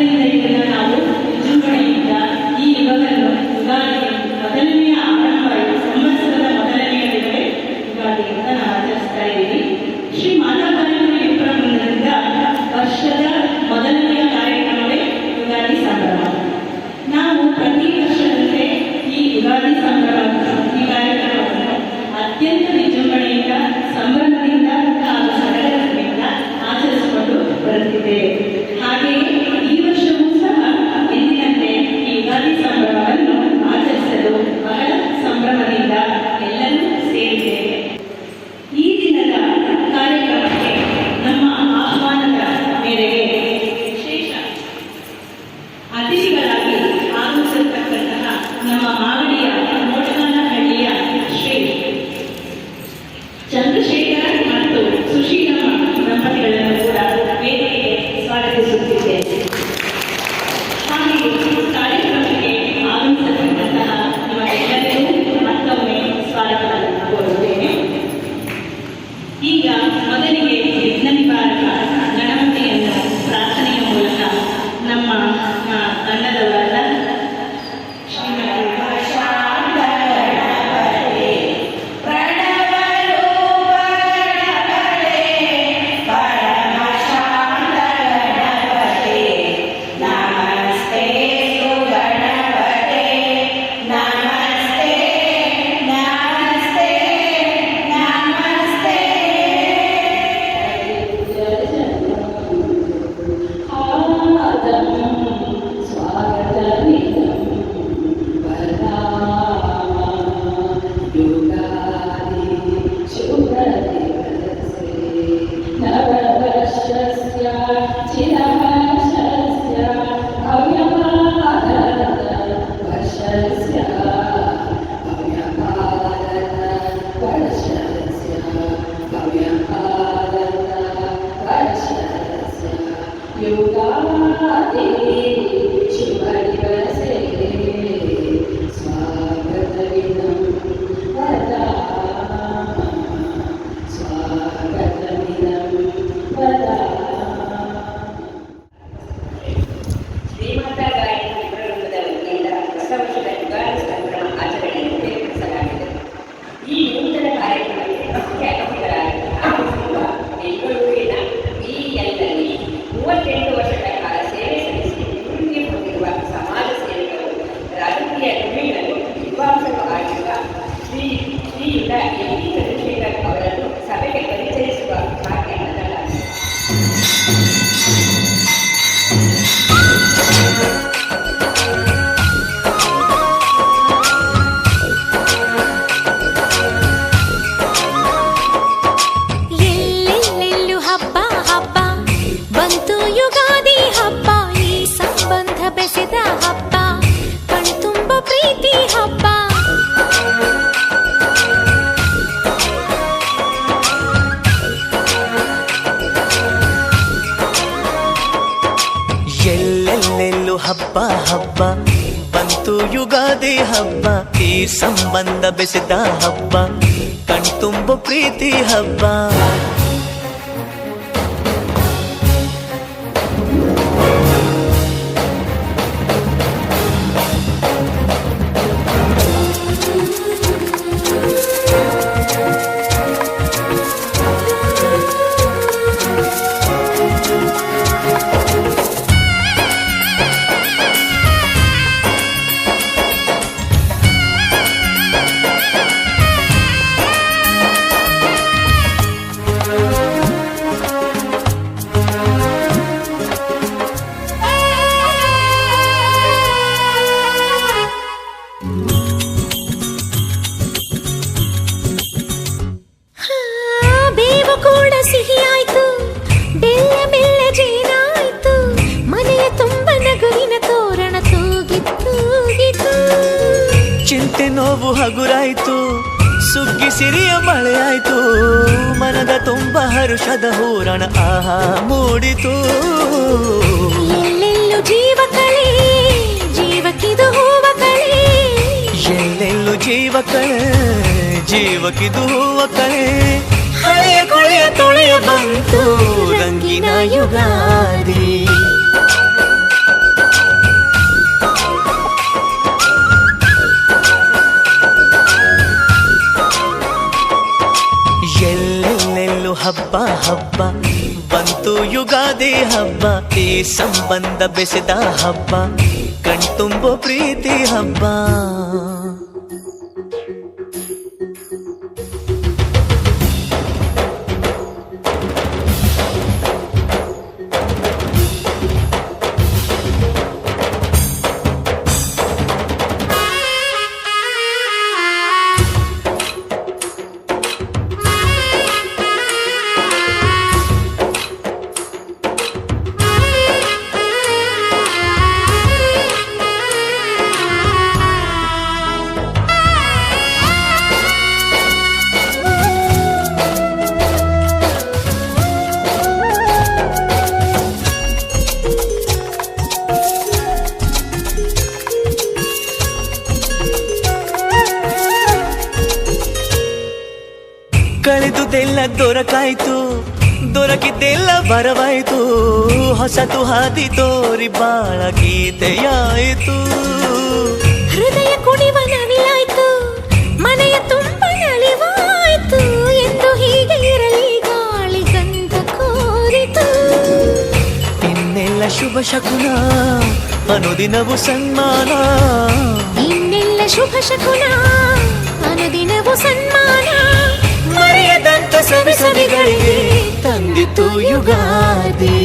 ಆದ್ದರಿಂದ ಇದನ್ನು ನಾವು ವಿಜೃಂಭಣೆಯಿಂದ ಈ ಯುಗವನ್ನು ಯುಗಾದಿ ಮೊದಲನೆಯ ಆರಂಭ, ಸಂವತ್ಸರದ ಮೊದಲನೆಯ ದಿನವೇ ಯುಗಾದಿ ಅಂತ ನಾವು ಆಚರಿಸ್ತಾ ಇದ್ದೀವಿ. ಶ್ರೀ ಮಾತಾ ಕಾರ್ಯಕ್ರಮ ವಿಪ್ರವೃಂದದಿಂದ ವರ್ಷದ ಮೊದಲನೆಯ ಕಾರ್ಯಕ್ರಮವೇ ಯುಗಾದಿ ಸಂಭ್ರಮ. ನಾವು ಪ್ರತಿ ವರ್ಷದಂತೆ ಈ ಯುಗಾದಿ ಸಂಭ್ರಮ ಈ ಕಾರ್ಯಕ್ರಮವನ್ನು ಅತ್ಯಂತ ವಿಜೃಂಭಣೆಯಿಂದ, ಸಂಭ್ರಮದಿಂದ ಹಾಗೂ ಸಡಗರದಿಂದ ಆಚರಿಸಿಕೊಂಡು ಬರುತ್ತಿದ್ದೇವೆ. ಹಾಗೆಯೇ ಈ ವರ್ಷವೂ ಸಹ ಎಂದಿನಂತೆ ಈ ಯುಗಾದಿ ಸಂಭ್ರಮವನ್ನು ಆಚರಿಸಲು ಬಹಳ ಸಂಭ್ರಮದಿಂದ ಎಲ್ಲರೂ ಸೇರಿದ್ದೇವೆ. ಈ ದಿನದ ಕಾರ್ಯಕ್ರಮಕ್ಕೆ ನಮ್ಮ ಆಹ್ವಾನದ ಮೇರೆಗೆ ವಿಶೇಷ ಅತಿಥಿಗಳಾಗಿ ಆಗಮಿಸಿರತಕ್ಕಂತಹ ನಮ್ಮ ಮಾಗಡಿಯ ಮೋಟಗಾನಹಳ್ಳಿಯ ಶ್ರೀ ಚಂದ್ರಶೇಖರ್ ಮತ್ತು ಸುಶೀಲಮ್ಮ ದಂಪತಿಗಳನ್ನು ಕೂಡ ವೇದಿಕೆಗೆ ಸ್ವಾಗತಿಸುತ್ತಿದ್ದೇನೆ. ಹಾಗೆಯೇ ಕಾರ್ಯಕ್ರಮಕ್ಕೆ ಆಗಮಿಸಿರತಕ್ಕಂತಹ ನಿಮ್ಮೆಲ್ಲರಿಗೂ ಮತ್ತೊಮ್ಮೆ ಸ್ವಾಗತವನ್ನು ಕೋರುತ್ತೇನೆ. ಈಗ ಮೊದಲಿಗೆ ವಿಘ್ನ ನಿವಾರಕ ಗಣಪತಿಯನ್ನು ಪ್ರಾರ್ಥನೆಯ ಮೂಲಕ ನಮ್ಮ ತಂಡದವರಾದ ಅವರನ್ನು ಸಭೆಗೆ ಪರಿಚಯಿಸುವ ಭಾಗ್ಯ ನನ್ನದಾಗಿದೆ. ಎಲ್ಲೆಲ್ಲೆಲ್ಲೂ ಹಬ್ಬ ಹಬ್ಬ ಬಂತು ಯುಗಾದಿ ಹಬ್ಬ, ಈ ಸಂಬಂಧ ಬೆಸೆದ ಹಬ್ಬ, ಕಣ್ತುಂಬ ಪ್ರೀತಿ ಹಬ್ಬ. ಎಲ್ಲೆಲ್ಲೆಲ್ಲೂ ಹಬ್ಬ ಹಬ್ಬ ಬಂತು ಯುಗಾದಿ ಹಬ್ಬ, ಈ ಸಂಬಂಧ ಬೆಸೆದ ಹಬ್ಬ, ಕಣ್ತುಂಬ ಪ್ರೀತಿ ಹಬ್ಬ. ನೋವು ಹಗುರಾಯ್ತು, ಸುಗ್ಗಿ ಸಿರಿಯ ಮಳೆಯಾಯ್ತು, ಮನದ ತುಂಬ ಹರುಷದ ಹೂರಣ ಆಹಾ ಮೂಡಿತು. ಎಲ್ಲೆಲ್ಲೂ ಜೀವ ಕಳೆ, ಜೀವಕ್ಕಿದು ಹೂವ ಕಳೆ, ಎಲ್ಲೆಲ್ಲೂ ಜೀವ ಕಳೆ, ಜೀವಕ್ಕಿದು ಹೂವ ಕಳೆ. ಹಳೆಯ ಕೊಳೆಯ ತೊಳೆಯ ಬಂತು ರಂಗಿನ ಯುಗಾದಿ. ಹಬ್ಬ ಬಂತು ಯುಗಾದಿ ಹಬ್ಬ ಈ ಸಂಬಂಧ ಬೆಸೆದ ಹಬ್ಬ ಕಣ್ತುಂಬೋ ಪ್ರೀತಿ ಹಬ್ಬ ಕಳೆದುದೆಲ್ಲ ದೊರಕಾಯ್ತು ದೊರಕಿದ್ದೆಲ್ಲ ಬರವಾಯ್ತು ಹೊಸತು ಹಾದಿ ತೋರಿ ಬಾಳ ಗೀತೆಯಾಯಿತು ಹೃದಯ ಕುಡಿವ ನವಿಲಾಯ್ತು ಮನೆಯ ತುಂಬ ನಲಿವಾಯ್ತು ಎಂದು ಹೀಗೆ ಇರಲಿ ಗಾಳಿ ಗಂಧ ಕೋರಿತು ಇನ್ನೆಲ್ಲ ಶುಭ ಶಕುನ ಅನುದಿನವು ಸನ್ಮಾನ ಇನ್ನೆಲ್ಲ ಶುಭ ಶಕುನ ಅನುದಿನವೂ ಸನ್ಮಾನ ಮರೆಯದಂತ ಸವಿ ಸವಿಗಳಿಗೆ ತಂದಿತು ಯುಗಾದಿ